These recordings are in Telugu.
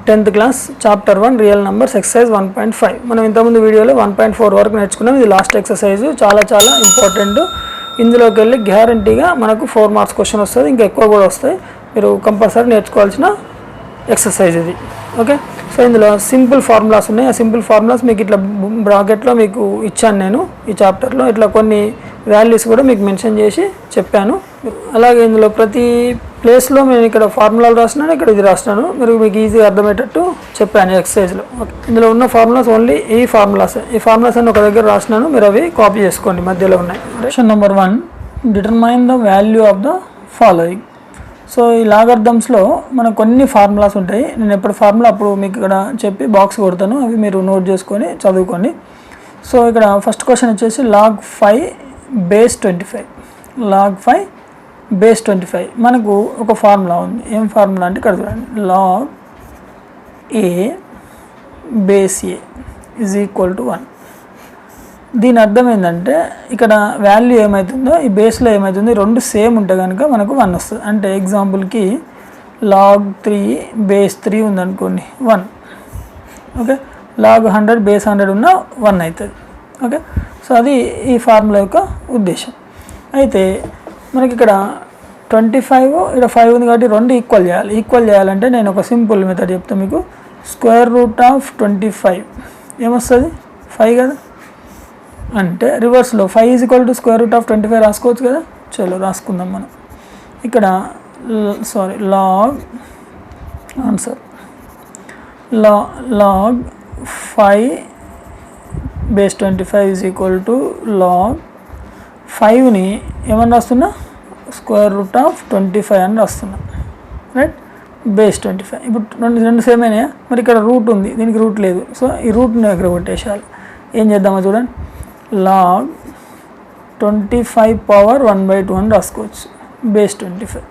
10th class chapter 1 real numbers exercise 1.5 మనం ఇంతకుముందు వీడియోలో 1.4 వరకు నేర్చుకున్నాం. ఇది లాస్ట్ ఎక్సర్సైజ్, చాలా ఇంపార్టెంట్. ఇందులోకి వెళ్ళి గ్యారంటీగా మనకు 4 మార్క్స్ క్వశ్చన్ వస్తుంది, ఇంకా ఎక్కువ కూడా వస్తాయి. మీరు కంపల్సరీ నేర్చుకోవాల్సిన ఎక్సర్సైజ్ ఇది. ఓకే, సో ఇందులో సింపుల్ ఫార్ములాస్ ఉన్నాయి. ఆ సింపుల్ ఫార్ములాస్ మీకు ఇట్లా బ్రాకెట్లో మీకు ఇచ్చాను నేను ఈ చాప్టర్లో. ఇట్లా కొన్ని వాల్యూస్ కూడా మీకు మెన్షన్ చేసి చెప్పాను. అలాగే ఇందులో ప్రతి ప్లేస్లో నేను ఇక్కడ ఫార్ములాలు రాసినాను, ఇక్కడ ఇది రాసినాను. మీకు ఈజీగా అర్థమయ్యేటట్టు చెప్పాను ఎక్సర్సైజ్లో. ఓకే, ఇందులో ఉన్న ఫార్ములాస్ ఓన్లీ ఈ ఫార్ములాస్ అన్ని ఒక దగ్గర రాసినాను, మీరు అవి కాపీ చేసుకోండి, మధ్యలో ఉన్నాయి. Question number 1, determine the value of the following. So ఈ లాగర్థమ్స్లో మనకు కొన్ని ఫార్ములాస్ ఉంటాయి. నేను ఎప్పుడు ఫార్ములా అప్పుడు మీకు ఇక్కడ చెప్పి బాక్స్ కొడతాను, అవి మీరు నోట్ చేసుకొని చదువుకోండి. సో ఇక్కడ ఫస్ట్ క్వశ్చన్ వచ్చేసి log 5 base 25. log 5 base 25 మనకు ఒక ఫార్ములా ఉంది. ఏం ఫార్ములా అంటే ఇక్కడ చూడండి, log a base a is equal to 1. దీని అర్థం ఏంటంటే ఇక్కడ వాల్యూ ఏమవుతుందో ఈ బేస్లో ఏమవుతుంది, రెండు సేమ్ ఉంటే కనుక మనకు 1 వస్తుంది. అంటే ఎగ్జాంపుల్కి log 3 base 3 ఉందనుకోండి, 1. ఓకే, log 100 base 100 ఉన్న 1 అవుతుంది. ఓకే, సో అది ఈ ఫార్ములా యొక్క ఉద్దేశం. అయితే మనకి ఇక్కడ 25 ఇక్కడ 5 ఉంది కాబట్టి రెండు ఈక్వల్ చేయాలి. ఈక్వల్ చేయాలంటే నేను ఒక సింపుల్ మెథడ్ చెప్తాను మీకు. √25 ఏమొస్తుంది, 5 కదా. అంటే రివర్స్లో 5 = √25 రాసుకోవచ్చు కదా. చలో రాసుకుందాం మనం. ఇక్కడ log 5 base 25 is equal to log 5ని ఏమని రాస్తున్నా, √25 అని రాస్తున్నా, రైట్. బేస్ 25 ఇప్పుడు రెండు సేమ్ అయినాయా. మరి ఇక్కడ రూట్ ఉంది, దీనికి రూట్ లేదు. సో ఈ రూట్ని దగ్గర కొట్టేసేయాలి. ఏం చేద్దామో చూడండి, log 25 power 1/2 అని రాసుకోవచ్చు, బేస్ 25.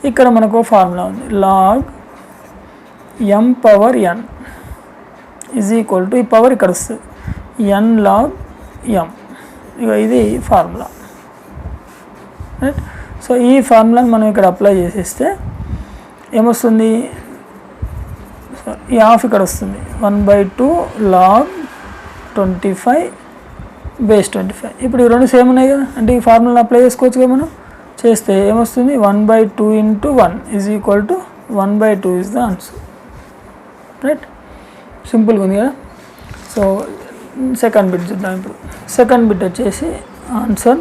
ఇక్కడ మనకు ఫార్ములా ఉంది, log m power n is equal to ఈ పవర్ ఇక్కడ వస్తుంది, n log m. ఇక ఇది ఫార్ములా, రైట్. సో ఈ ఫార్ములాని మనం ఇక్కడ అప్లై చేసేస్తే ఏమొస్తుంది, ఈ హాఫ్ ఇక్కడ వస్తుంది, 1/2 log 25 బేస్ 25. ఇప్పుడు ఈ రెండు సేమ్ ఉన్నాయి కదా, అంటే ఈ ఫార్ములాని అప్లై చేసుకోవచ్చు కదా. మనం చేస్తే ఏమొస్తుంది, 1/2 × 1 is equal to 1/2 is the answer, right. సింపుల్గా ఉంది కదా. సో సెకండ్ బిట్ చూద్దాం. ఇప్పుడు సెకండ్ బిట్ వచ్చేసి answer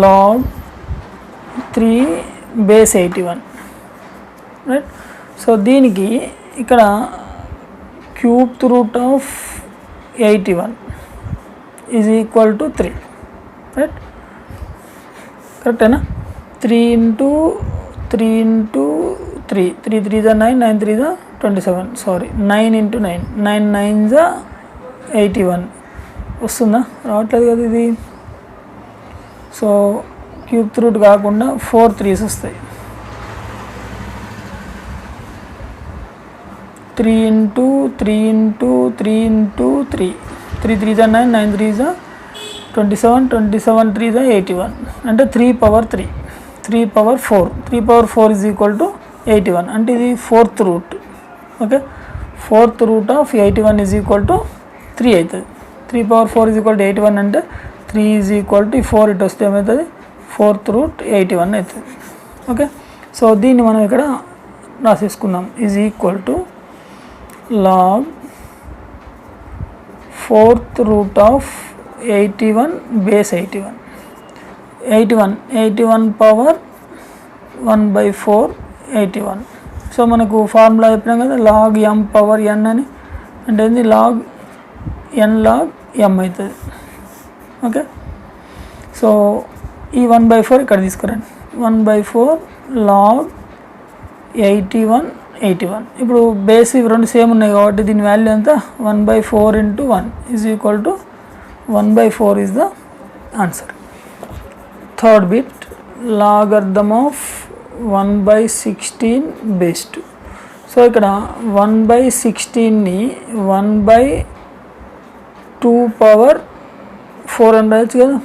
log 3 base 81, right. So దీనికి ఇక్కడ √81 is equal to 3, రైట్. కరెక్టేనా. 3 × 3 × 3 3 3 = 9, 9 3 = 27, సారీ 9 × 9 9 9 = 81 వస్తుందా, రావట్లేదు కదా ఇది. సో క్యూబ్ రూట్ కాకుండా 4 3s వస్తాయి. 3 × 3 × 3 × 3 3 3 = 9, 9 3 = 27, 27 3 = 81. అంటే 3/3 3/4 3/4 is equal to 81. అంటే ఇది 4th root. Okay, 4th root of 81 is equal to 3 అవుతుంది. 3/4 is equal to 81 అంటే 3 is equal to 4 ఇటు వస్తే ఏమవుతుంది, 4th రూట్ 81 అవుతుంది. ఓకే, సో దీన్ని మనం ఇక్కడ రాసేసుకుందాం, is equal to log 4th root of 81 base 81. 81 power 1/4 81. So మనకు ఫార్ములా చెప్పినాం కదా, log m పవర్ n అని. అంటే ఏంది, log n log m అవుతుంది. ఓకే, సో ఈ 1/4 ఇక్కడ తీసుకురండి, 1/4 log 81. ఇప్పుడు బేస్ ఇవి రెండు సేమ్ ఉన్నాయి కాబట్టి దీని వాల్యూ ఎంత, 1/4 × 1 is equal to 1/4 is the answer. Third bit, logarithm of 1/16 base 2. So ఇక్కడ 1/16ని 1/2 పవర్ 4 అని రాయొచ్చు కదా.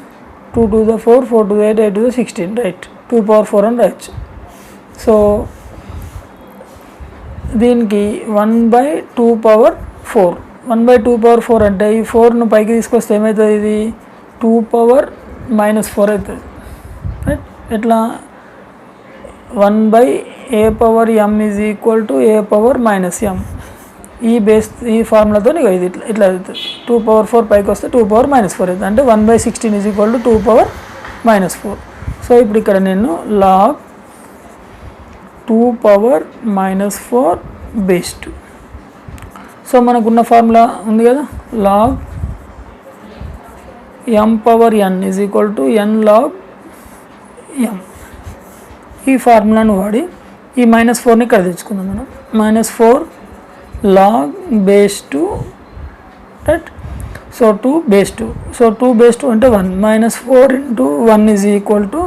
2 to the 4, 4 to the 8, 8 to the 16, right. 2/4 అని రాయొచ్చు. సో దీనికి 1/2^4 1/2^4 అంటే ఈ 4ను పైకి తీసుకొస్తే ఏమవుతుంది, ఇది 2^-4 అవుతుంది. రైట్, ఎట్లా 1/a⁻m is equal to a⁻−m. ఈ ఫార్ములాతో నీకు ఇది ఇట్లా అవుతుంది. 2^4 పైకి వస్తే 2^-4 అవుతుంది. అంటే 1/16 ఈజ్ ఈక్వల్ టు 2^-4. సో ఇప్పుడు ఇక్కడ నేను log 2^-4 బేస్ 2. సో మనకున్న ఫార్ములా ఉంది కదా, log m⁻n is equal to n log m. ఈ ఫార్ములాను వాడి ఈ -4ని ఇక్కడ తెచ్చుకుందాం మనం. -4 log base 2, right. So 2 base 2. So 2 base 2 అంటే 1. -4 × 1 is equal to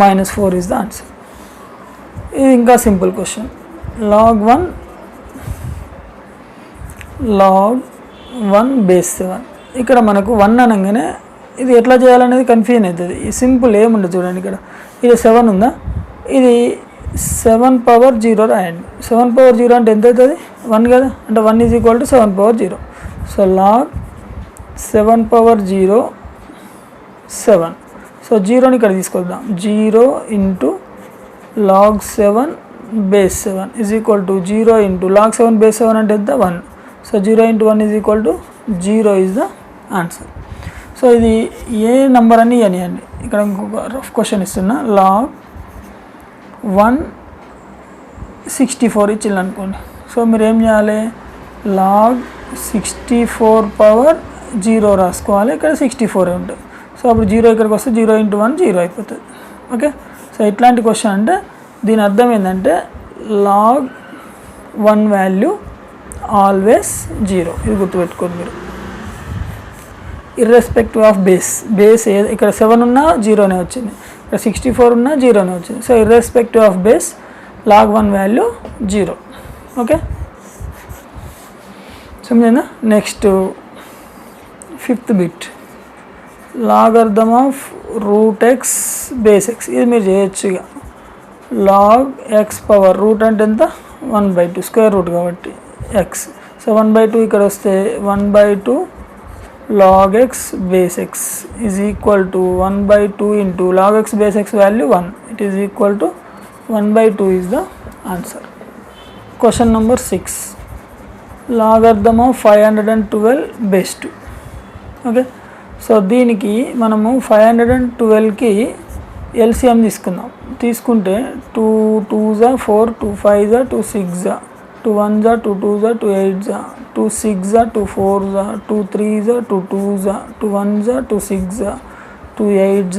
-4 is the answer. ఇది ఇంకా సింపుల్ క్వశ్చన్. log 1 base 7. ఇక్కడ మనకు 1 అనగానే ఇది ఎట్లా చేయాలనేది కన్ఫ్యూజన్ అవుతుంది. ఈ సింపుల్ ఏముండదు చూడండి. ఇక్కడ ఇది 7 ఉందా, ఇది 7^0 రాయండి. 7^0 అంటే ఎంత అవుతుంది, 1 కదా, అంటే 1 is equal to 7^0. So log 7^0 7. So 0ని ఇక్కడ తీసుకొద్దాం. 0 × log 7 base 7 is equal to 0 × log 7 base 7 అంటే ఎంత, 1. So 0 × 1 is equal to 0 is the answer. So ఇది ఏ నెంబర్ అని అనియండి. ఇక్కడ ఇంకొక రఫ్ క్వశ్చన్ ఇస్తున్నా. log 164 ఇచ్చింది అనుకోండి. సో మీరు ఏం చేయాలి, log 64^0 రాసుకోవాలి. ఇక్కడ 64 ఉంటుంది. సో అప్పుడు 0 ఇక్కడికి వస్తే 0 × 1 0 అయిపోతుంది. ఓకే. సో ఇట్లాంటి క్వశ్చన్ అంటే దీని అర్థం ఏంటంటే log 1 వాల్యూ ఆల్వేస్ 0. ఇది గుర్తుపెట్టుకోండి మీరు. ఇర్రెస్పెక్టివ్ ఆఫ్ బేస్ ఇక్కడ 7 ఉన్నా 0నే వచ్చింది, ఇక్కడ 64 ఉన్నా 0నే వచ్చింది. So irrespective of base log 1 value 0. Okay, సమझेना. Next 5th bit, logarithm of √x base x. ఇది మీరు చేయొచ్చు. ఇక log x పవర్ రూట్ అంటే ఎంత, 1/2 స్క్వేర్ రూట్ కాబట్టి x. సో 1/2 ఇక్కడ వస్తే 1/2 log x base x is equal to 1/2 × log x base x value 1. It is equal to 1/2 is the answer. Question number 6, logarithm of 512 base 2. Okay. So దీనికి మనము 512కి LCM తీసుకుంటే 2 2s 4, 2 5s 2 6s 2 1s 2 2s 2 8s 2 6s 2 4s 2 3s 2 2s 2 1s 2 6s 2 8s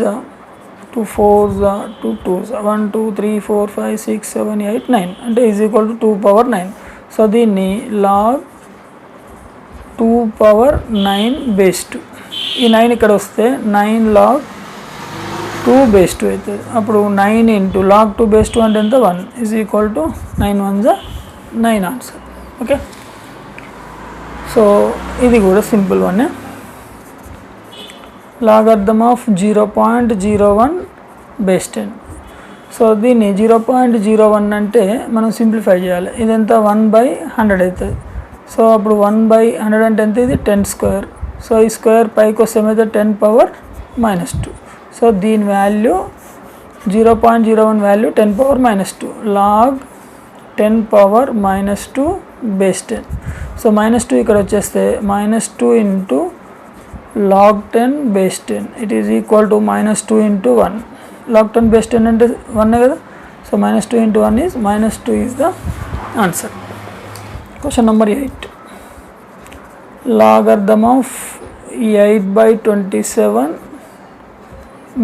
2 4s 2 2s 1 2 3 4 5 6 7 8 9 అంటే ఈజ్ ఈక్వల్ టు 2^9. సో దీన్ని log 2^9 బేస్ 2. ఈ 9 ఇక్కడ వస్తే 9 log 2 బేస్ 2 అవుతుంది. అప్పుడు 9 × log 2 బేస్ 2 అంటే ఎంత, 1 is equal to 9 1s 9 answer. Okay. So ఇది కూడా simple one. Logarithm of 0.01 base 10. So దీన్ని 0.01 అంటే మనం సింప్లిఫై చేయాలి. ఇదంతా 1/100 అవుతుంది. సో అప్పుడు 1/100 అంటే ఎంత, ఇది 10 స్క్వేర్. సో ఈ స్క్వేర్ పైకి వస్తే ఏమైతే 10^-2. సో దీని value 0.01 value 10^-2 log 10^-2 base 10. So -2 ఇక్కడ వచ్చేస్తే -2 × log 10 base 10 it is equal to -2 × 1. log 10 base 10 అంటే 1 కదా. So -2 × 1 is -2 is the answer. Question number 8, logarithm of 8/27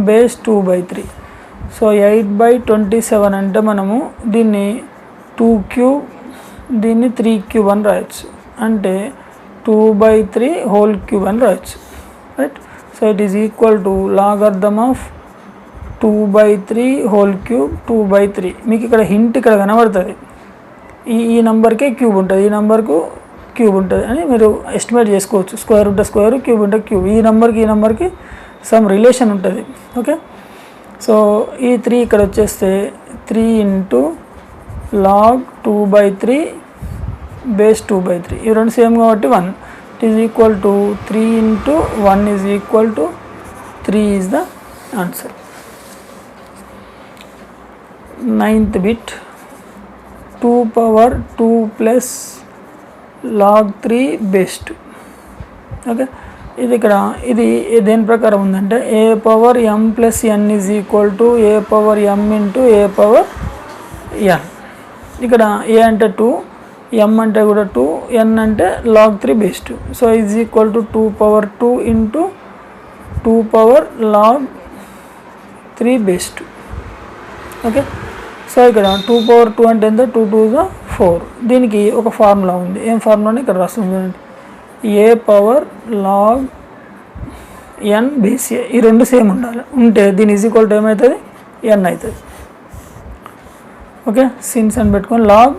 base 2/3. So 8/27 అంటే మనము దీన్ని 2³ దీన్ని 3³ అని రాయొచ్చు. అంటే 2/3 హోల్ క్యూబ్ అని రాయొచ్చు, right. So it is equal to logarithm of 2/3 whole cube 2/3. మీకు ఇక్కడ హింట్ ఇక్కడ కనబడుతుంది. ఈ నెంబర్కే క్యూబ్ ఉంటుంది, ఈ నెంబర్కు క్యూబ్ ఉంటుంది అని మీరు ఎస్టిమేట్ చేసుకోవచ్చు. స్క్వేర్ ఉంటే స్క్వేర్, క్యూబ్ ఉంటే క్యూబ్. ఈ నెంబర్కి సమ్ రిలేషన్ ఉంటుంది. ఓకే. సో ఈ 3 ఇక్కడ వచ్చేస్తే 3 × log 2/3 బేస్ 2/3 ఈ రెండు సేమ్ కాబట్టి 1 it is equal to 3 into 1 is equal to 3 is the answer. 9th bit 2 power 2 plus log 3 base 2. Okay, ఇది ఇక్కడ ఇది దేని ప్రకారం ఉందంటే a power m plus n is equal to a power m into a power n. ఇక్కడ ఏ అంటే 2, m అంటే కూడా 2, n అంటే log 3 base 2. So is equal to 2 power 2 into 2 power log 3 base 2. Okay, so ఇక్కడ 2 పవర్ 2 అంటే ఎంత, 2 2 = 4. దీనికి ఒక ఫార్ములా ఉంది. ఏం ఫార్ములా ఇక్కడ రాస్తుంది చూడండి, ఏ పవర్ log n బేస్ ఏ. ఈ రెండు సేమ్ ఉండాలి, ఉంటే దీని ఈజ్ ఈక్వల్ టు ఏమవుతుంది, n అవుతుంది. ఓకే, సిన్స్ అని పెట్టుకొని log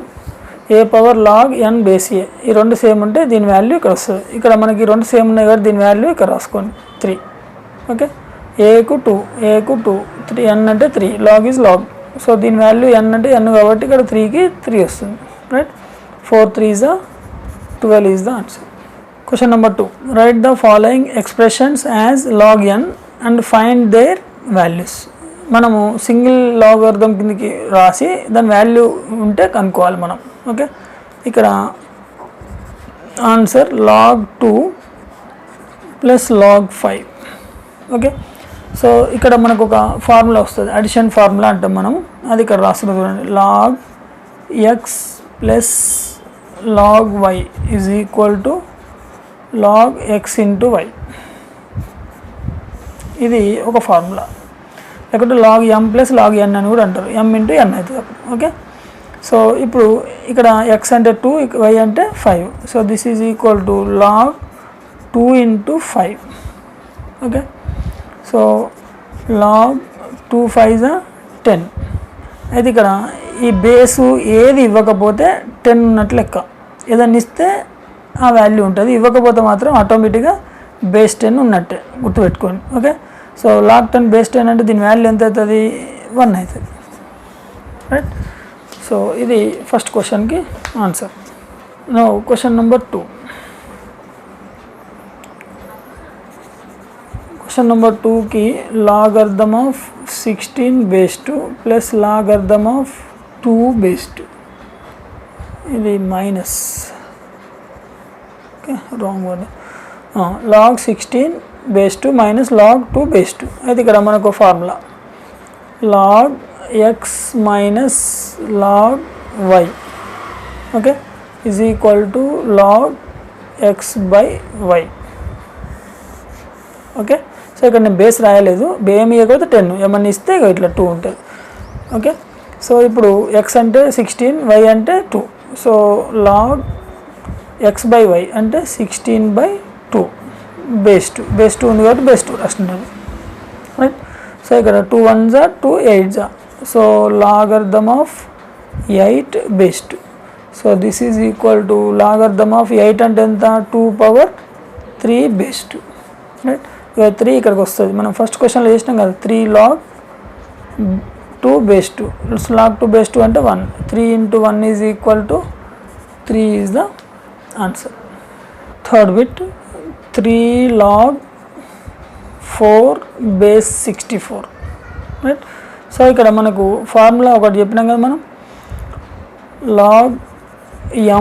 ఏ పవర్ log n బేస్ ఏ, ఈ రెండు సేమ్ ఉంటే దీని వాల్యూ ఇక్కడ వస్తుంది. ఇక్కడ మనకి రెండు సేమ్ ఉన్నాయి కాబట్టి దీని వాల్యూ ఇక్కడ రాసుకోండి 3. ఓకే, ఏకు 2, ఏకు 2, 3, n అంటే 3, log ఈజ్ log. సో దీని వాల్యూ n అంటే n కాబట్టి ఇక్కడ 3కి 3 వస్తుంది. Right, 4 3 = 12 is the answer. Question number 2, write the following expressions as log n and find their values. మనము సింగిల్ లాగరిథం కిందకి రాసి దాని వాల్యూ ఉంటే కనుక్కోవాలి మనం. ఓకే, ఇక్కడ answer log 2 plus log 5. Okay, so ఇక్కడ మనకు ఒక ఫార్ములా వస్తుంది, అడిషన్ ఫార్ములా అంటాం మనం. అది ఇక్కడ రాస్తున్నా చూడండి, log x plus log y is equal to log x into y. ఇది ఒక ఫార్ములా. లేకపోతే log m plus log n అని కూడా అంటారు, m ఇంటూ n అవుతుంది అప్పుడు. ఓకే, సో ఇప్పుడు ఇక్కడ x అంటే 2, y అంటే 5. So this is equal to log 2 into 5. Okay, so log 2 5 = 10. అయితే ఇక్కడ ఈ బేసు ఏది ఇవ్వకపోతే 10 ఉన్నట్లు లెక్క. ఏదన్నా ఇస్తే ఆ వాల్యూ ఉంటుంది, ఇవ్వకపోతే మాత్రం ఆటోమేటిక్గా బేస్ 10 ఉన్నట్టే గుర్తుపెట్టుకోండి. ఓకే, సో log 10 బేస్ 10 అంటే దీని వాల్యూ ఎంత అవుతుంది, 1 అవుతుంది. రైట్, సో ఇది ఫస్ట్ క్వశ్చన్కి answer. No question number 2. Question number 2కి logarithm of 16 base 2 plus logarithm of 2 base 2. ఇది minus, okay wrong word. log 16 base 2 minus log 2 base 2. అయితే ఇక్కడ మనకు formula log x minus log y. Okay, is equal to log x by y. Okay, so ఇక్కడ నేను బేస్ రాయలేదు, ఏమి ఇవ్వకపోతే 10, ఏమన్నా ఇస్తే ఇట్లా 2 ఉంటుంది. ఓకే, సో ఇప్పుడు x అంటే 16, y అంటే 2. So log x by y అంటే 16/2 బేస్ 2. బేస్ 2 ఉంది కాబట్టి బేస్ 2 రాస్తున్నాను. రైట్, సో ఇక్కడ 2 1s are 2 8s are. So logarithm of 8 base 2. So this is equal to logarithm of 8 అంటే ఎంత, 2 పవర్ 3 బేస్ 2. రైట్, ఇక 3 ఇక్కడికి వస్తుంది. మనం ఫస్ట్ క్వశ్చన్లో చేసినాం కదా, 3 log 2 బేస్ 2. log 2 బేస్ 2 అంటే 1. 3 into 1 is equal to 3 is the answer. Third bit 3 log 4 base 64. Right, so ఇక్కడ మనకు ఫార్ములా ఒకటి చెప్పినాం కదా మనం, log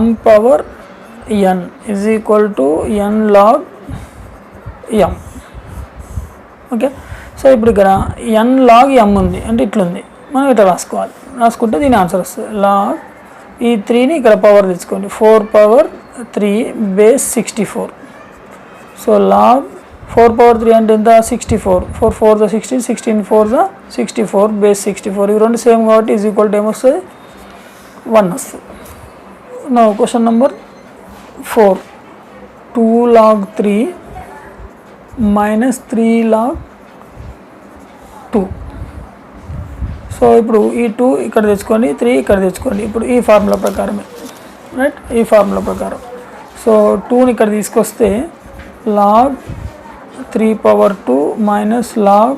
m power n is equal to n log m. Okay, so ఇప్పుడు ఇక్కడ n log m ఉంది అంటే ఇట్లుంది, మనం ఇట్లా రాసుకోవాలి. రాసుకుంటే దీని ఆన్సర్ వస్తుంది. log ఈ 3ని ఇక్కడ పవర్ తెచ్చుకోండి, 4 power 3 base 64. So log 4 power 3 అంటే ఎంత, 64. 4 4 ద 16, 16 4 ద 64 బేస్ 64. ఇవి రెండు సేమ్ కాబట్టి ఈజ్ ఈక్వల్ టు ఏమొస్తుంది, 1 వస్తుంది. నా question number 4, 2 log 3 minus 3 log 2. So ఇప్పుడు ఈ 2 ఇక్కడ తెచ్చుకోండి, 3 ఇక్కడ తెచ్చుకోండి. ఇప్పుడు ఈ ఫార్ములా ప్రకారమే. రైట్, ఈ ఫార్ములా ప్రకారం. సో 2ని ఇక్కడ తీసుకొస్తే log 3 power 2 minus log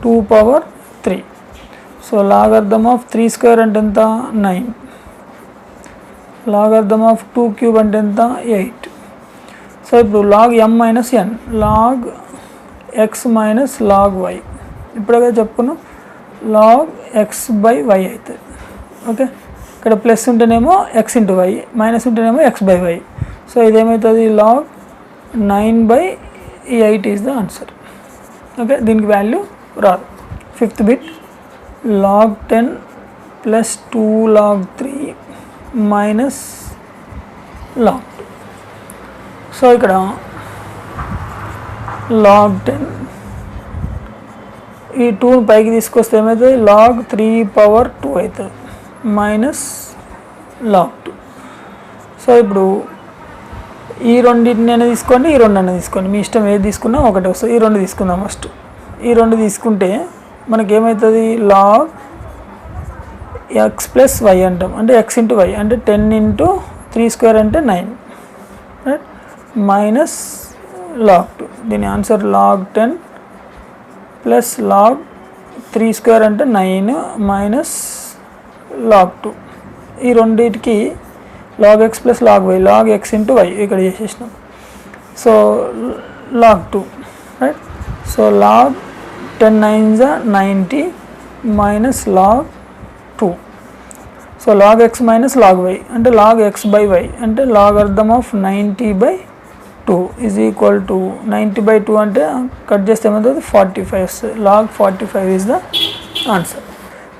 2 power 3. So logarithm of 3 square అంటే ఎంత, 9. లాగర్థమ్ ఆఫ్ 2 క్యూబ్ అంటే ఎంత 8. సో ఇప్పుడు log m minus n log x minus log y ఇప్పుడే చెప్పుకున్నాం లాగ్ x బై y అవుతుంది. ఓకే, ఇక్కడ ప్లస్ ఉంటేనేమో x ఇంటూ y, మైనస్ ఉంటేనేమో x బై y. సో ఇదేమవుతుంది log 9/8 is the answer. Okay, దీనికి వాల్యూ రాదు. 5th bit log 10 plus 2 log 3 minus log 2. So ఇక్కడ లాగ్ 10 ఈ 2 పైకి తీసుకొస్తే ఏమవుతుంది లాగ్ 3 పవర్ 2 అవుతుంది మైనస్ లాగ్ 2. సో ఇప్పుడు ఈ రెండింటిని తీసుకోండి, ఈ రెండు తీసుకోండి, మీ ఇష్టం ఏది తీసుకున్నా ఒకటి వస్తుంది. ఈ రెండు తీసుకుందాం ఫస్ట్. ఈ రెండు తీసుకుంటే మనకి ఏమవుతుంది లాగ్ ఎక్స్ ప్లస్ వై అంటాం, అంటే ఎక్స్ ఇంటూ వై అంటే 10 ఇంటూ 3 స్క్వేర్ అంటే 9 రైట్ మైనస్ లాగ్ 2. దీని answer log 10 plus log 3 square అంటే 9 మైనస్ లాగ్ 2. ఈ రెండింటికి log X plus log Y log X into Y ఇక్కడ చేసేసినాం. So log 2 right. So log 10 9 90 minus log 2. So log X minus log Y అంటే లాగ్ ఎక్స్ బై వై అంటే logarithm of 90/2 is equal to 90/2 అంటే కట్ చేస్తే ఏమవుతుంది 45 వస్తుంది. Log 45 is the answer.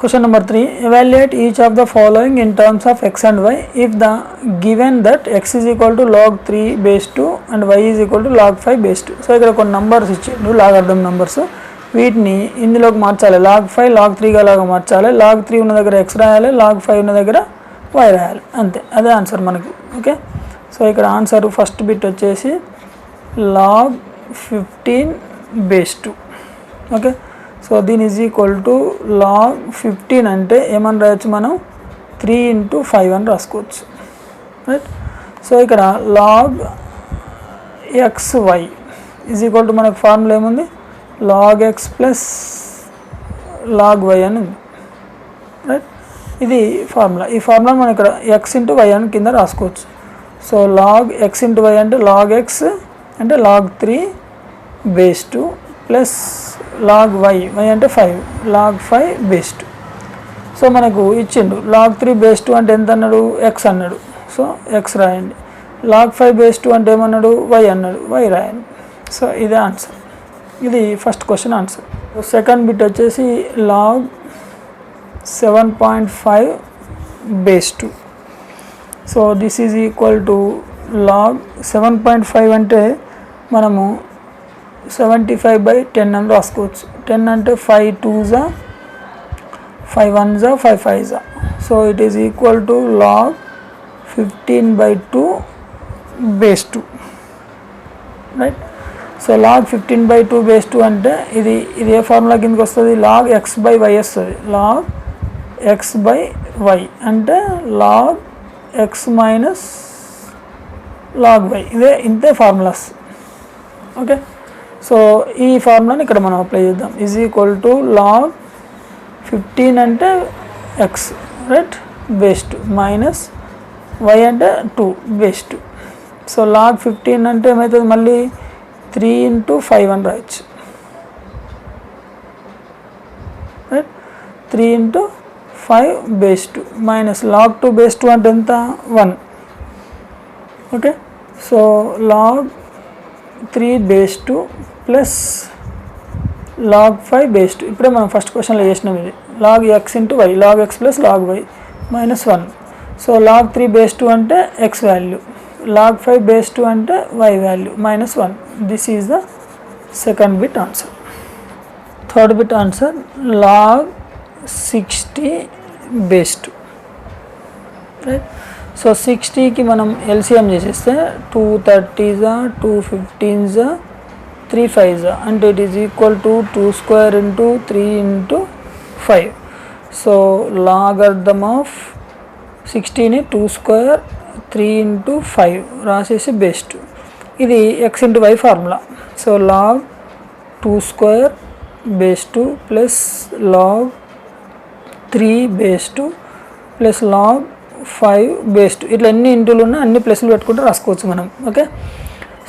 Question number 3. Evaluate each of the following in terms of x and y if the given that x is equal to log 3 base 2 and y is equal to log 5 base 2. So ఇక్కడ కొన్ని నంబర్స్ ఇచ్చిండు లాగర్థమ్ నంబర్స్, వీటిని ఇందులోకి మార్చాలి. లాగ్ 5 లాగ్ 3గా లాగా మార్చాలి. లాగ్ 3 ఉన్న దగ్గర x రాయాలి, లాగ్ 5 ఉన్న దగ్గర y రాయాలి, అంతే. అదే ఆన్సర్ మనకి. ఓకే, సో ఇక్కడ ఆన్సర్ ఫస్ట్ బిట్ వచ్చేసి లాగ్ 15 బేస్ 2. ఓకే, సో దీని ఈజ్ ఈక్వల్ టు లాగ్ 15 అంటే ఏమని రాయొచ్చు మనం 3 ఇంటూ 5 అని రాసుకోవచ్చు రైట్. సో ఇక్కడ log x y is equal to మనకు ఫార్ములా ఏముంది log X plus log y అని ఉంది రైట్. ఇది ఫార్ములా. ఈ ఫార్ములా మనం ఇక్కడ ఎక్స్ ఇంటూ వై అని కింద రాసుకోవచ్చు. So log X into y అంటే లాగ్ ఎక్స్ అంటే log 3 base 2 plus log y y అంటే 5 లాగ్ 5 బేస్ 2. సో మనకు ఇచ్చిండు లాగ్ 3 బేస్ 2 అంటే ఎంత అన్నాడు ఎక్స్ అన్నాడు, సో ఎక్స్ రాయండి. లాగ్ 5 బేస్ 2 అంటే ఏమన్నాడు వై అన్నాడు, వై రాయండి. సో ఇదే ఆన్సర్. ఇది first question answer. Second bit వచ్చేసి log 7.5 base 2. So this is equal to log 7.5 అంటే మనము 75/10 అని రాసుకోవచ్చు. 10 అంటే 5 2s 5 1s 5 5s. So it is equal to log 15/2 base 2 right. So log 15/2 base 2 అంటే ఇది ఏ ఫార్ములా కిందకి వస్తుంది లాగ్ ఎక్స్ బై వై వస్తుంది. లాగ్ ఎక్స్ బై వై అంటే log X minus log y, ఇంతే ఫార్ములాస్. ఓకే, సో ఈ ఫార్ములాని ఇక్కడ మనం అప్లై చేద్దాం. ఈజ్ ఈక్వల్ టు లాగ్ 15 అంటే x right base 2 minus y అంటే 2 బేస్ 2. సో లాగ్ 15 అంటే ఏమవుతుంది మళ్ళీ 3 ఇంటూ 5 అని రాయొచ్చు right. 3 into 5 base 2 minus log 2 base 2 అంటే ఎంత 1. Okay, so log 3 base 2 plus log 5 base 2. ఇప్పుడే మనం ఫస్ట్ క్వశ్చన్లో చేసినాం. ఇది log X into y log X plus log y minus 1. So log 3 base 2 అంటే ఎక్స్ వాల్యూ, లాగ్ 5 బేస్ 2 అంటే y value minus 1. This is the second bit answer. Third bit answer log 60 base 2 right. So 60కి మనం ఎల్సిఎం చేసేస్తే 2 30s 2 15s 3 5s అంటే it is equal to 2 square into 3 into 5. So logarithm of 60ని 2 స్క్వేర్ 3 ఇంటూ 5 రాసేసి బేస్ 2. ఇది X into Y formula. So log 2 square base 2 plus log 3 base 2 plus log 5 base 2 ఇట్లా ఎన్ని ఇంటూలు ఉన్నా అన్ని ప్లస్లు పెట్టుకుంటే రాసుకోవచ్చు మనం. ఓకే,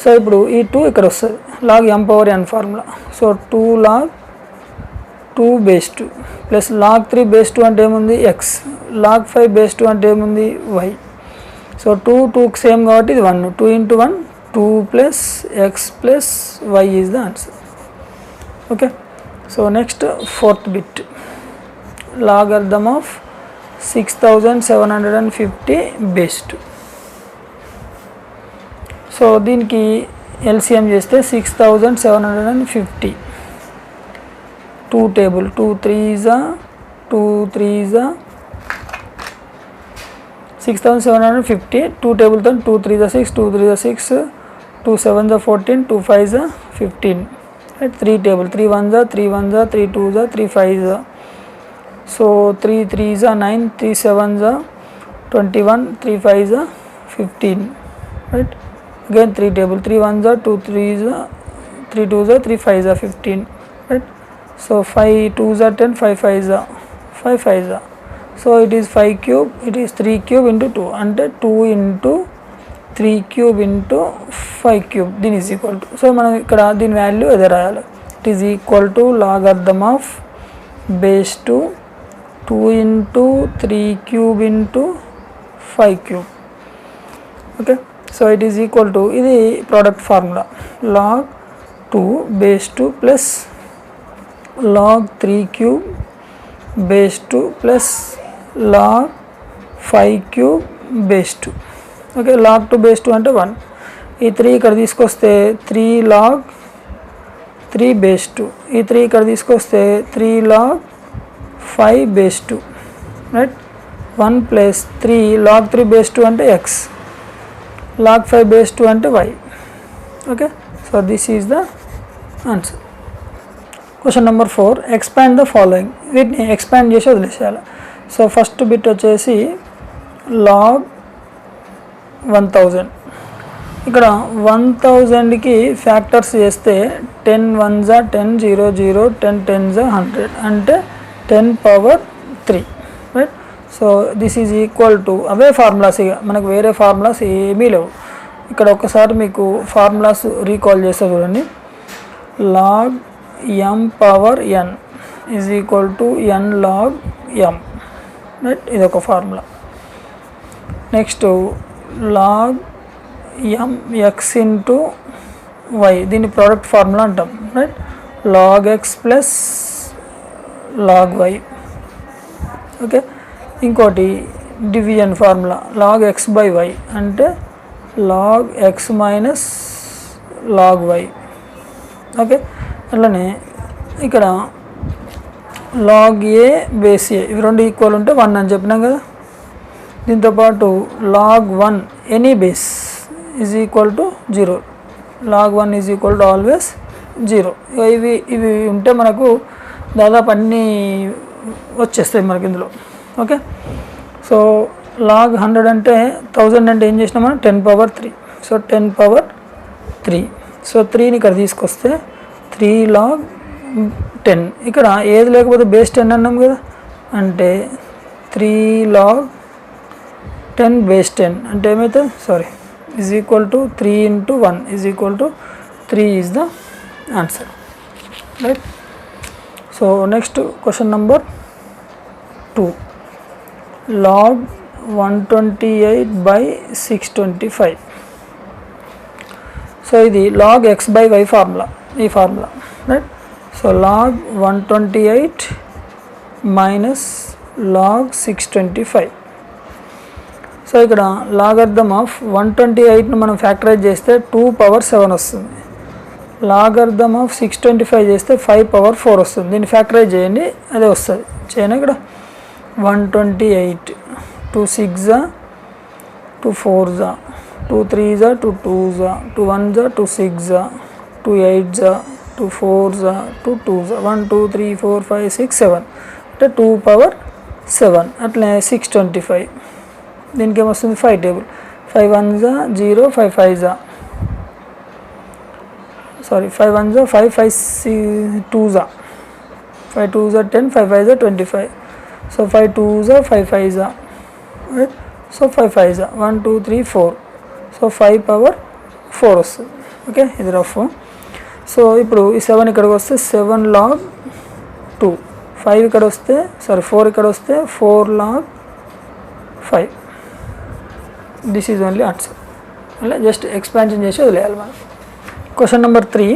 సో ఇప్పుడు ఈ 2 ఇక్కడ వస్తుంది log m power n formula. So 2 log 2 base 2 plus log 3 base 2 అంటే ఏముంది x, లాగ్ 5 బేస్ 2 అంటే ఏముంది y. సో 2 2కి సేమ్ కాబట్టి ఇది 1, 2 into 1 2 plus x plus y is the answer. Okay, so next fourth bit, logarithm of 6750 base 2. So దీనికి LCM చేస్తే 6750 2 టేబుల్ 2 3s 6750 2 టేబుల్ తో 2 3s 6 2 3s 6 2 7s 14 2 5s 15 right. 3 table 3 1s 3 1s 3 2s 3 5s. So 3 3s 9 3 7s 21 3 5s 15 right. Again 3 table 3 1s 2 3s 3 2s 3 5s 15 right. So 5 2s 10 5 5s 5 5s. So it is 5 cube, it is 3 cube into 2 అంటే 2 into 3 cube into 5 cube. దీని is equal to, సో మనం ఇక్కడ దీని వాల్యూ అదే రాయాలి. It is equal to logarithm of base 2 2 into 3 cube into 5 cube. Okay, so it is equal to, ఇది product formula, log 2 base 2 plus log 3 cube base 2 plus log 5 cube base 2. Okay, log 2 base 2 అంటే 1. ఈ 3 ఇక్కడ తీసుకొస్తే 3 log 3 base 2, ఈ 3 ఇక్కడ తీసుకొస్తే 3 log 5 base 2 right. 1 plus 3 log 3 base 2 అంటే x, log 5 base 2 అంటే y. Okay, so this is the answer. Question number 4, expand the following. వీటిని ఎక్స్పాండ్ చేసి వదిలేసేయాలి. సో ఫస్ట్ బిట్ వచ్చేసి లాగ్ 1000. ఇక్కడ 1000కి ఫ్యాక్టర్స్ చేస్తే 10 1s 10 0 0 10 10s 100 అంటే 10 power 3 right. So this is equal to, away formulas, ఇక మనకు వేరే ఫార్ములాస్ ఏమీ లేవు. ఇక్కడ ఒకసారి మీకు ఫార్ములాస్ రీకాల్ చేస్తే చూడండి, log m power n is equal to n log m right, ఇది ఒక formula. Next log m x into y, దీన్ని ప్రోడక్ట్ ఫార్ములా అంటాం right. Log x plus log y. Okay, ఇంకోటి division formula, log x by y అంటే log x minus log y. Okay, అట్లనే ఇక్కడ లాగ్ ఏ బేస్ ఏ, ఇవి రెండు ఈక్వల్ ఉంటే 1 అని చెప్పినాం కదా. దీంతోపాటు log 1 any base is equal to 0, log 1 is equal to always 0. ఇవి ఉంటే మనకు దాదాపు అన్నీ వచ్చేస్తాయి మనకి ఇందులో. ఓకే, సో లాగ్ 100 అంటే 1000 అంటే ఏం చేసినామా 10 power 3. So 10 power 3. సో 3ని ఇక్కడ తీసుకొస్తే 3 log 10, ఇక్కడ ఏది లేకపోతే బేస్ 10 అన్నాం కదా, అంటే 3 log 10 బేస్ 10 అంటే ఏమవుతుంది, sorry, is equal to 3 into 1 is equal to 3 is the answer right. So next question number 2, log 128/625. So ఇది log x by y formula, ఈ formula right. So log 128 minus log 625. So ఇక్కడ లాగర్థం ఆఫ్ 128ను మనం ఫ్యాక్టరైజ్ చేస్తే 2 power 7 వస్తుంది. లాగర్థం ఆఫ్ 625 చేస్తే 5 power 4 వస్తుంది. దీన్ని ఫ్యాక్టరైజ్ చేయండి, అదే వస్తుంది. చేయను ఇక్కడ 128 2 6s 2 4s 2 3s 2 2s 2 1s 2 6s 2 8s 2 4s 2 2s 1 2 3 4 5 6 7 అంటే 2 power 7. అట్లనే 625, దీనికి ఏమొస్తుంది 5 table 5 1s 0 5 5s, sorry 5 1s 5 5 2s 5 2s 10 5 5s 25. So 5 2s 5 5s right. So 5 5 1 2 3 4, so 5 power 4 వస్తుంది. ఓకే, ఇది రఫ్. సో ఇప్పుడు ఈ 7 ఇక్కడికి వస్తే 7 log 2, 5 ఇక్కడ వస్తే 4 ఇక్కడ వస్తే 4 log 5. This is only answer. అలా జస్ట్ ఎక్స్పాన్షన్ చేసి వదిలేయాలి మనం. Question number 3,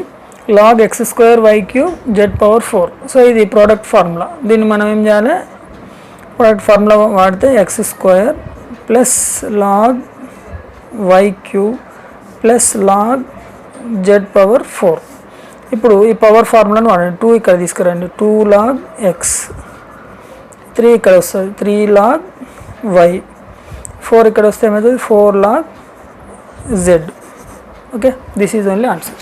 log x square y cube z power 4. So ఇది ప్రోడక్ట్ ఫార్ములా. దీన్ని మనం ఏం చేయాలి, ప్రోడక్ట్ ఫార్ములా వాడితే x square plus log y cube plus log z power 4. ఇప్పుడు ఈ పవర్ ఫార్ములాను వాడండి. 2 ఇక్కడ తీసుకురండి, 2 log x, 3 ఇక్కడ వస్తుంది 3 log y, 4 ఇక్కడ వస్తే ఏమవుతుంది 4 log z. Okay, this is only answer.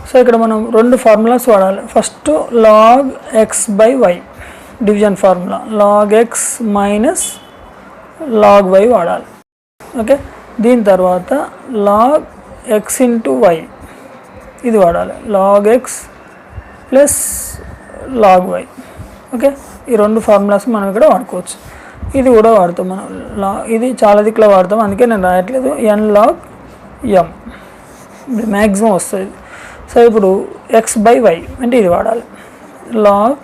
So ఇక్కడ మనం రెండు ఫార్ములాస్ వాడాలి. First log x by y division formula, log x minus log y వాడాలి. ఓకే, దీని తర్వాత log x ఇంటూ y ఇది వాడాలి, log x plus log y. Okay, ఈ రెండు ఫార్ములాస్ మనం ఇక్కడ వాడుకోవచ్చు. ఇది కూడా వాడతాం మనం, ఇది చాలా దిక్కులో వాడతాం, అందుకే నేను రాయట్లేదు. n log m మ్యాక్సిమం వస్తుంది. సో ఇప్పుడు x బై y అంటే ఇది వాడాలి, log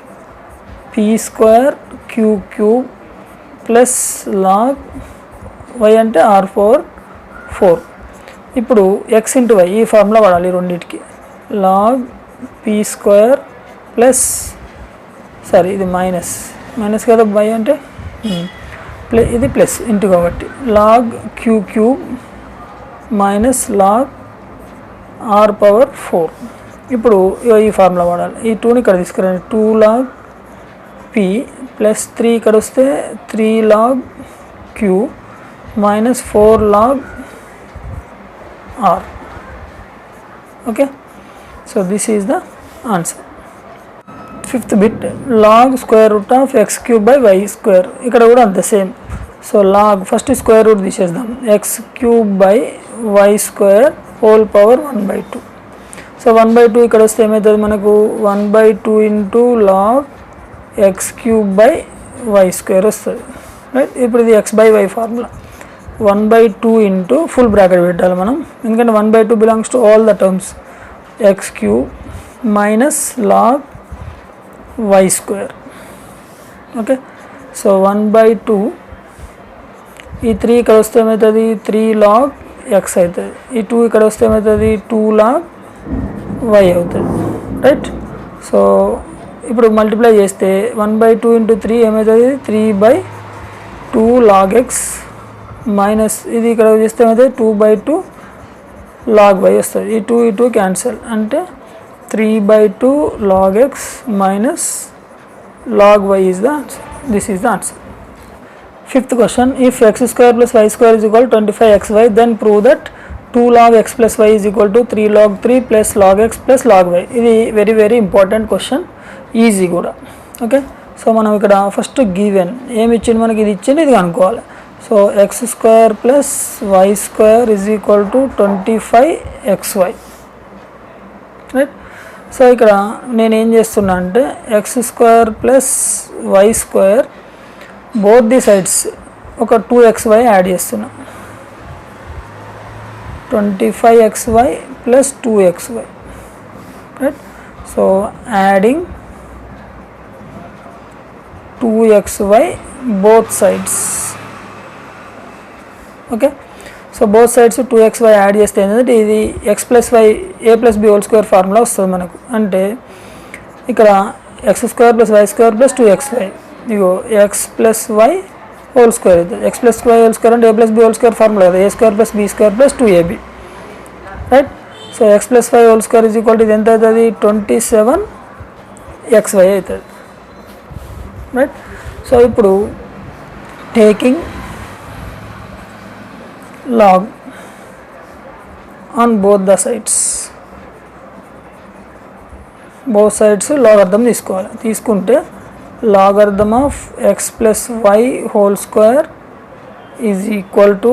p square q cube plus log y అంటే r పవర్ 4. ఇప్పుడు x ఇంటూ y ఈ ఫార్ములా వాడాలి రెండింటికి, log p స్క్వేర్ ప్లస్ ఇది మైనస్ కదా y అంటే ఇది ప్లస్ ఇంటూ కాబట్టి log q cube minus log r power 4. ఇప్పుడు ఈ ఫార్ములా వాడాలి. ఈ 2ని ఇక్కడ తీసుకురండి, 2 log p ప్లస్ 3 ఇక్కడ వస్తే 3 log q మైనస్ 4 log r. Okay, so this is the answer. 5th bit, log square root of X cube by Y square. ఇక్కడ కూడా అంతే same. So log first square root తీసేద్దాం, X cube by Y square whole power 1/2. So 1/2 ఇక్కడ వస్తే ఏమవుతుంది మనకు 1/2 into log X cube by Y square వస్తుంది. రైట్, ఇప్పుడు ఇది X by Y formula, 1/2 into full bracket పెట్టాలి మనం, ఎందుకంటే 1/2 belongs to all the terms, x cube minus log y square. Okay, so 1/2, ఈ 3 ఇక్కడ వస్తే ఏమవుతుంది 3 log x అవుతుంది, ఈ 2 ఇక్కడ వస్తే ఏమవుతుంది 2 log y అవుతుంది. రైట్, సో ఇప్పుడు మల్టిప్లై చేస్తే 1/2 ఇంటూ 3 ఏమవుతుంది 3/2 log x మైనస్ ఇది ఇక్కడ చేస్తే ఏమవుతుంది 2/2 log y వస్తుంది. ఈ 2 ఈ 2 క్యాన్సల్ అంటే 3/2 log x minus log y is the answer. This is the answer. 5th question, if x square plus y square is equal to 25xy, then prove that 2 log x plus y is equal to 3 log 3 plus log x plus log y. ఇది వెరీ ఇంపార్టెంట్ క్వశ్చన్, ఈజీ కూడా. ఓకే, సో మనం ఇక్కడ ఫస్ట్ గివెన్ ఏమి ఇచ్చింది మనకి, ఇది ఇచ్చింది, ఇది కనుక్కోవాలి. So x square plus y square is equal to 25xy. Right, so ఇక్కడ నేను ఏం చేస్తున్నా అంటే x square plus y square both the sides ఒక 2xy యాడ్ చేస్తున్నా, 25xy plus 2xy. Right, so adding 2xy both sides. Okay, so both sides 2xy add చేస్తే ఏంటంటే ఇది x plus y a plus b whole square formula వస్తుంది మనకు. అంటే ఇక్కడ x square plus y square plus 2xy, ఇగో x plus y whole square అవుతుంది. X plus y whole square అంటే a plus b whole square formula కదా, a square plus b square plus 2ab. Right, so x plus y whole square is equal to ఇది ఎంత అవుతుంది 27xy అవుతుంది. రైట్, సో ఇప్పుడు taking log on both the sides, both sides logarithm తీసుకోవాలి. తీసుకుంటే logarithm of x plus y whole square is equal to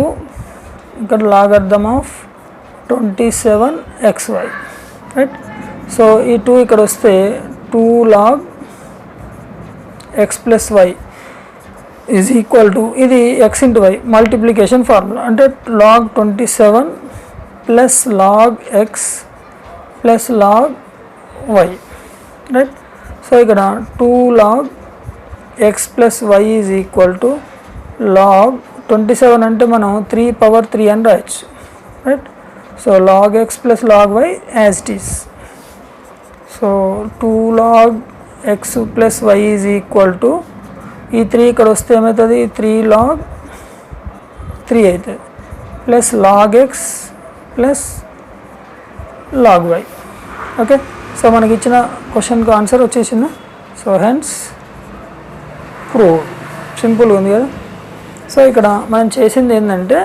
ఇక్కడ logarithm of 27xy. Right, so ఈ 2 ఇక్కడ వస్తే 2 log x plus y is equal to ఇది X into y multiplication formula అంటే log 27 plus log x plus log y right. So ఇక్కడ 2 log x plus y is equal to log 27 అంటే మనం 3 పవర్ 3 అని రాయొచ్చు right. So log x plus log y as it is. So 2 log x plus y is equal to ఈ 3 ఇక్కడ వస్తే ఏమవుతుంది 3 log 3 అవుతుంది plus log x plus log y. Okay. So మనకి ఇచ్చిన క్వశ్చన్కి ఆన్సర్ వచ్చేసింది. So hence prove. సింపుల్గా ఉంది కదా. సో ఇక్కడ మనం చేసింది ఏంటంటే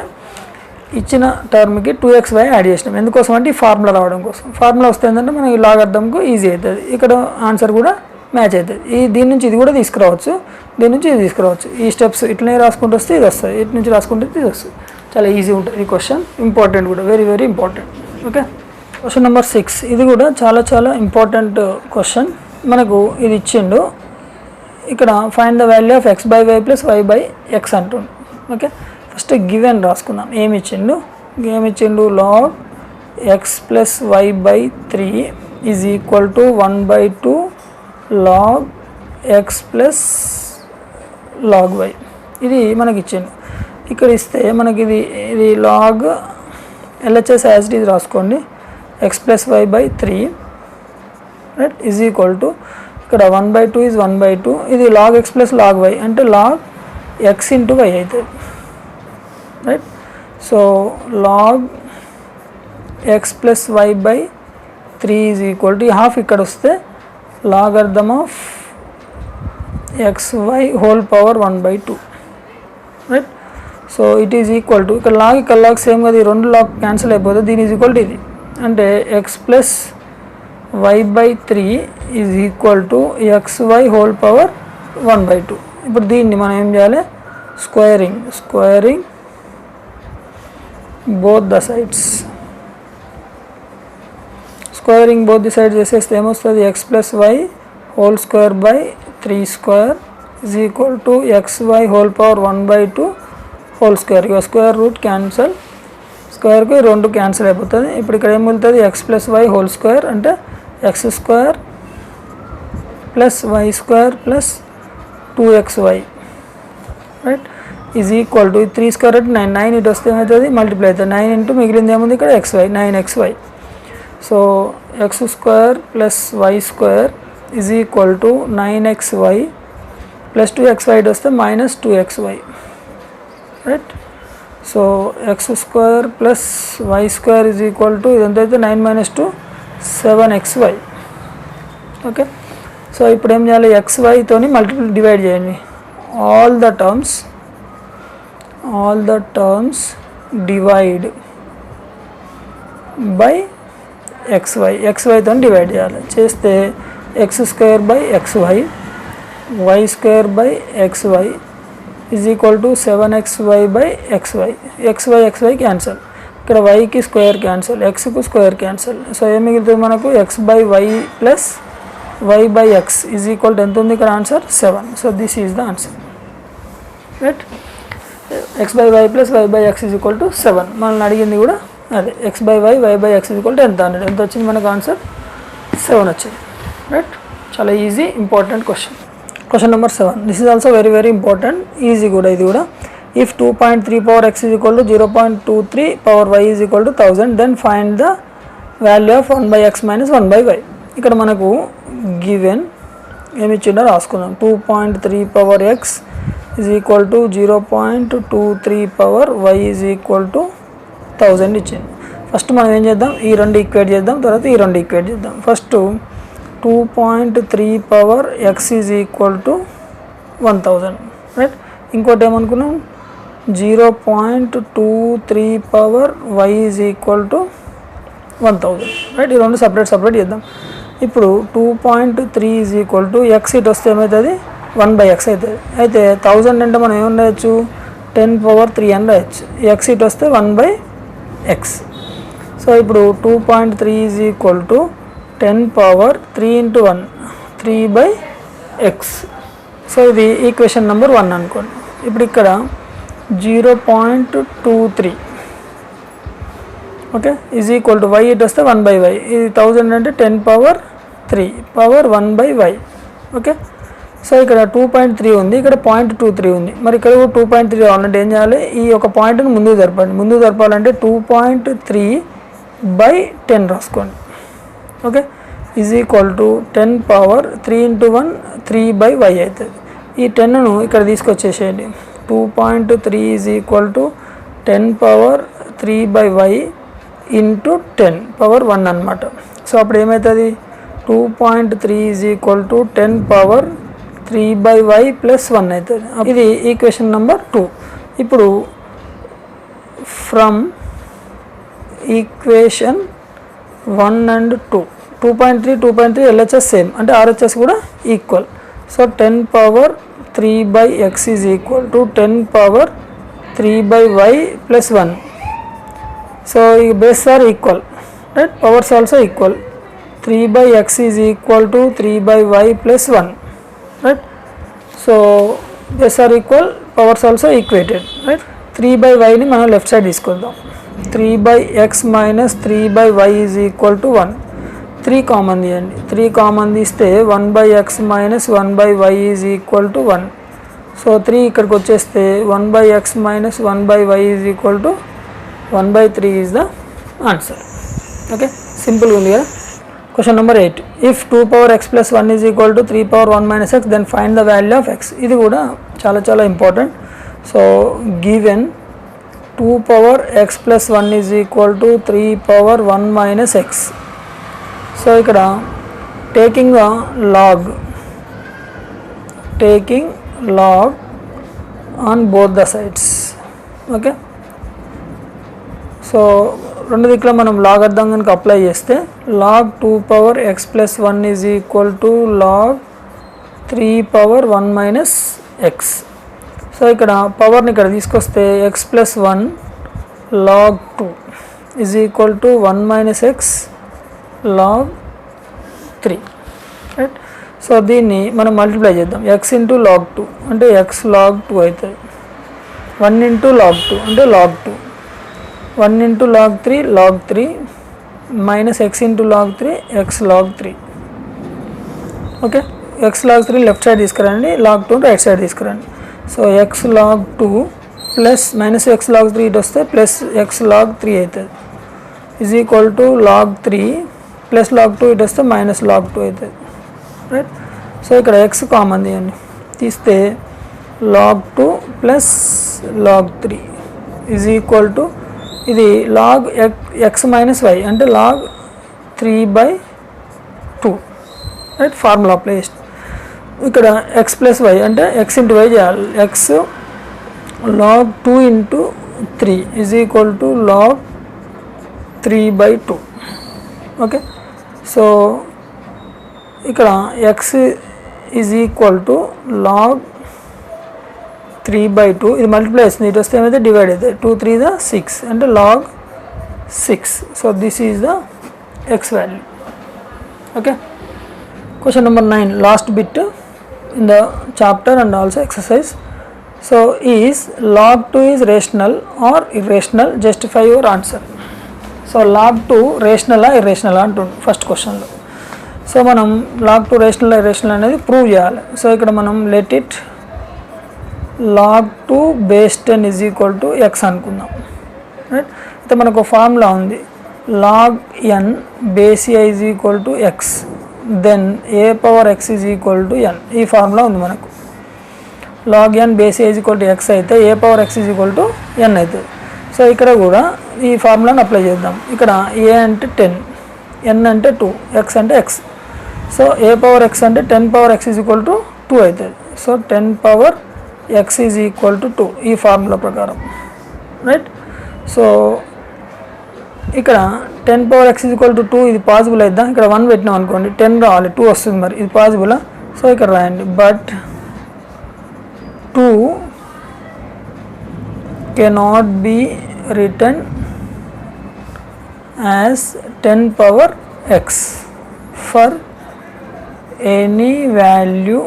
ఇచ్చిన టర్మ్కి 2xy యాడ్ చేసినాం. ఎందుకోసం అంటే ఈ ఫార్ములా రావడం కోసం. ఫార్ములా వస్తే ఏంటంటే మనకి లాగర్థంకు ఈజీ అవుతుంది. ఇక్కడ ఆన్సర్ కూడా మ్యాచ్ అవుతుంది. దీని నుంచి ఇది కూడా తీసుకురావచ్చు, దీని నుంచి ఇది తీసుకురావచ్చు. ఈ స్టెప్స్ ఇట్లనే రాసుకుంటూ వస్తే ఇది వస్తుంది, ఇటు నుంచి రాసుకుంటే ఇది వస్తుంది. చాలా ఈజీ ఉంటుంది ఈ క్వశ్చన్. ఇంపార్టెంట్ కూడా, very very important. Okay. Question number 6 ఇది కూడా చాలా ఇంపార్టెంట్ క్వశ్చన్. మనకు ఇది ఇచ్చిండు. ఇక్కడ find the value of x by y plus y by x అంటుండు. ఓకే. ఫస్ట్ గివెన్ రాసుకుందాం. ఏమి ఇచ్చిండు log x plus y by 3 is equal to 1/2 log x plus log y. ఇది మనకి ఇచ్చిండు. ఇక్కడ ఇస్తే మనకి ఇది log LHS as it is రాసుకోండి. x plus y by 3 right is equal to ఇక్కడ 1/2 ఈజ్ 1/2. ఇది log x plus log y అంటే log x ఇంటూ y అవుతుంది right. So log x plus y by 3 is equal to ఈ హాఫ్ ఇక్కడ వస్తే logarithm of xy whole power 1/2 right. So it is equal to ఇక్కడ లాగ్ సేమ్ కదా, ఈ రెండు లాగ్ క్యాన్సిల్ అయిపోతుంది. దీని ఈజ్ ఈక్వల్ టు ఇది అంటే x plus y by 3 is equal to xy whole power 1/2. ఇప్పుడు దీన్ని మనం ఏం చేయాలి, squaring both the sides. Squaring both the sides చేసేస్తే ఏమొస్తుంది, x plus y whole square by 3 square is equal to xy whole power 1/2 whole square. ఇక స్క్వేర్ రూట్ క్యాన్సల్, స్క్వేర్కు 2 క్యాన్సిల్ అయిపోతుంది. ఇప్పుడు ఇక్కడ ఏం మిగులుతుంది, x plus y whole square అంటే x square plus y square plus 2xy right is equal to 3 square అంటే 9 ఇటు వస్తే ఏమవుతుంది మల్టిప్లై అవుతుంది. 9 ఇంటూ మిగిలింది ఏముంది ఇక్కడ xy 9xy. So x square plus y square is equal to 9xy plus 2xy ఇటు వస్తే minus 2xy right. So x square plus y square is equal to ఇదంతా అయితే 9 మైనస్ 2 7xy. ఓకే. సో ఇప్పుడు ఏం చేయాలి, xyతోని డివైడ్ చేయండి. All the terms divide by xyతో డివైడ్ చేయాలి. చేస్తే x square by xy y square by xy is equal to 7xy by xy. xy cancel, ఇక్కడ వైకి స్క్వేర్ క్యాన్సల్, ఎక్స్కు స్క్వేర్ క్యాన్సల్. సో ఏం మిగులుతుంది మనకు x by y plus y by x is equal to ఎంత ఉంది ఇక్కడ answer 7. So this is the answer right. x by y plus y by x is equal to 7. మనల్ని అడిగింది కూడా అదే, x by y y by x is equal to ఎంత వచ్చింది మనకు ఆన్సర్ 7 వచ్చింది రైట్. చాలా easy important question. Question number 7 this is also very very important, easy కూడా ఇది కూడా. If 2.3 power x is equal to 0.23 power y is equal to 1000, then find the value of 1 by x minus 1 by y. ఇక్కడ మనకు గివెన్ ఏమి ఇచ్చిండో రాసుకుందాం. 2.3 power x is equal to 0.23 power y is equal to 1000 ఇచ్చింది. ఫస్ట్ మనం ఏం చేద్దాం, ఈ రెండు ఈక్వేట్ చేద్దాం, తర్వాత ఈ రెండు ఈక్వేట్ చేద్దాం. First 2.3 power x is equal to 1000 right. ఇంకోటి ఏమనుకున్నాం, 0.23 power y is equal to 1000 right. ఈ రెండు సపరేట్ చేద్దాం. ఇప్పుడు 2.3 ఈజ్ ఈక్వల్ టు x ఇటు వస్తే ఏమవుతుంది 1 బై ఎక్స్ అవుతుంది. అయితే 1000 అంటే మనం ఏమని రాయొచ్చు, 10 పవర్ 3 అని రాయొచ్చు. x ఇటు వస్తే 1 బై ఎక్స్. సో ఇప్పుడు 2.3 is equal to 10 power 3 into 1 3 by x. So ఇది ఈక్వేషన్ నెంబర్ 1 అనుకోండి. ఇప్పుడు ఇక్కడ 0.23 okay is equal to y ఇటు వస్తే 1/y, ఇది 1000 అంటే 10^3 పవర్ 1/y. ఓకే సో ఇక్కడ 2.3 ఉంది, ఇక్కడ 0.23 ఉంది, మరి ఇక్కడ 2.3 కావాలంటే ఏం చేయాలి, ఈ ఒక పాయింట్ని ముందుకు జరపండి. ముందుకు జరపాలంటే 2.3/10 రాసుకోండి. Okay is equal to 10^3 × 1 3/y అవుతుంది. ఈ 10ను ఇక్కడ తీసుకొచ్చేసేయండి. 2.3 is equal to 10^3/y into 10 power 1 అనమాట. సో అప్పుడు ఏమవుతుంది, 2.3 ఈజ్ ఈక్వల్ టు 10^3/y + 1 అవుతుంది. ఇది ఈక్వేషన్ నెంబర్ 2. ఇప్పుడు from equation 1 and 2 2.3 LHS same అంటే RHS కూడా equal. So 10^3/x is equal to 10^3/y + 1. So ఈ base are equal, right, powers also equal. 3/x is equal to 3/y + 1, right. So base are equal, powers also equated, right. 3/yని మనం లెఫ్ట్ సైడ్ తీసుకుందాం. 3/x - 3/y is equal to 1. 3 common తీయండి. 3 కామన్ తీస్తే 1/x - 1/y is equal to 1. So 3 ఇక్కడికి వచ్చేస్తే 1/x - 1/y is equal to 1/3 is the answer. Okay సింపుల్గా ఉంది కదా. Question number 8. If 2^x + 1 is equal to 3^1 - x then find the value of x. ఇది కూడా చాలా important. So given 2^x + 1 is equal to 3^1 - x. So ఇక్కడ taking log on both the sides. Okay so రెండు దిక్కుల మనం లాగ్ అర్థం కనుక అప్లై చేస్తే log 2^x + 1 is equal to log 3^1 - x. So ఇక్కడ పవర్ని ఇక్కడ తీసుకొస్తే x + 1 log 2 is equal to 1 - x log 3, right. So దీన్ని మనం మల్టిప్లై చేద్దాం. x × log 2 అంటే x log 2 అవుతుంది. 1 × log 2 అంటే log 2. 1 × log 3 log 3 - x × log 3 x log 3. Okay x log 3 left side తీసుకురండి, log 2 రైట్ సైడ్ తీసుకురండి. So x log 2 - x log 3 ఇటు వస్తే +x log 3 అవుతుంది is equal to log 3 + log 2 ఇటు వస్తే -log 2 అవుతుంది, రైట్. సో ఇక్కడ x కామన్ తీయండి, తీస్తే log 2 + log 3 is equal to ఇది log x - y అంటే log 3/2, రైట్. ఫార్ములా అప్లై చేసి ఇక్కడ x + y అంటే x × y చేయాలి. x log 2 × 3 is equal to log 3/2. Okay so ఇక్కడ x is equal to log 3/2. ఇది మల్టిప్లై అవుతుంది, ఇటు వస్తే ఏమైతే డివైడ్ అవుతుంది. 2 × 3 = 6 అంటే log 6. So this is the x value. Okay question number 9, last bit in the chapter and also exercise. So is log 2 is rational or irrational, justify your answer. So log 2 రేషనలా ఇర్రేషనలా అంటుంది ఫస్ట్ క్వశ్చన్లో. సో మనం log 2 రేషనల్ ఇర్రేషనల్ అనేది ప్రూవ్ చేయాలి. సో ఇక్కడ మనం let it log 2 base 10 is equal to x అనుకుందాం, రైట్. అయితే మనకు ఫార్ములా ఉంది log n base a is equal to x then a^x is equal to n. ఈ ఫార్ములా ఉంది మనకు. log n base a is equal to x అయితే a^x is equal to n అవుతుంది. సో ఇక్కడ కూడా ఈ ఫార్ములాని అప్లై చేద్దాం. ఇక్కడ a అంటే 10, n అంటే 2, x అంటే x. సో a^x అంటే 10^x ఈజ్ ఈక్వల్ టు 2 అవుతుంది. So 10^x is equal to 2 ఈ ఫార్ములా ప్రకారం, రైట్. సో ఇక్కడ 10^x ఈజ్ ఈక్వల్ టు 2 ఇది పాసిబుల్ అయిద్దా? ఇక్కడ 1 పెట్టినాం అనుకోండి 10 రావాలి, 2 వస్తుంది, మరి ఇది పాసిబులా? సో ఇక్కడ రాయండి, but 2 cannot be written as 10^x for any value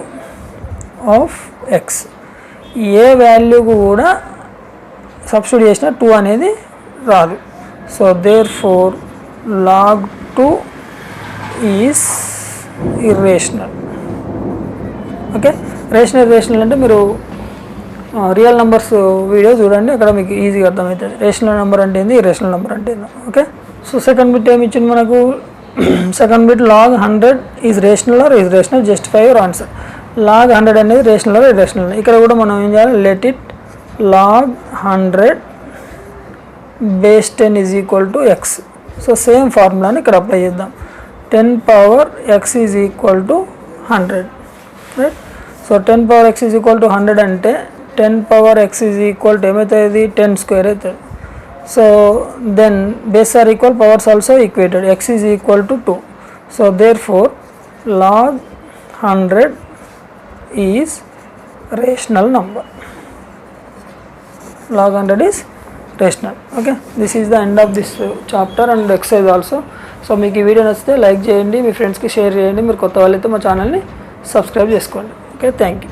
of x. ఏ వాల్యూకు కూడా సబ్స్టిట్యూట్ చేసిన 2 అనేది రాదు. So therefore log 2 is irrational. Okay, rational అంటే మీరు రియల్ నెంబర్స్ వీడియో చూడండి, అక్కడ మీకు ఈజీగా అర్థమవుతుంది రేషనల్ నెంబర్ అంటే ఏంది, ఇర్రేషనల్ నెంబర్ అంటే ఏంది. ఓకే, సో సెకండ్ బిట్ ఏమి ఇచ్చింది మనకు, second bit log 100 is rational or is rational, justify your answer. log 100 అనేది రేషనల్ ఆర్ ఇర్రేషనల్. ఇక్కడ కూడా మనం ఏం చేయాలి, let it log 100 base 10 is equal to x. So same ఫార్ములాని ఇక్కడ అప్లై చేద్దాం. 10 power x is equal to 100, right. So 10 power x is equal to 100 అంటే 10 power x is equal to ఏమవుతుంది, 10 స్క్వేర్ అవుతుంది. So then base are equal, powers also equated, x is equal to 2. So therefore log 100 is rational number. log 100 is rational. Okay, this is the end of this chapter and exercise also. So మీకు ఈ వీడియో నచ్చితే లైక్ చేయండి, మీ ఫ్రెండ్స్కి షేర్ చేయండి, మీరు కొత్త వాళ్ళైతే మా ఛానల్ని సబ్స్క్రైబ్ చేసుకోండి. Okay, thank you.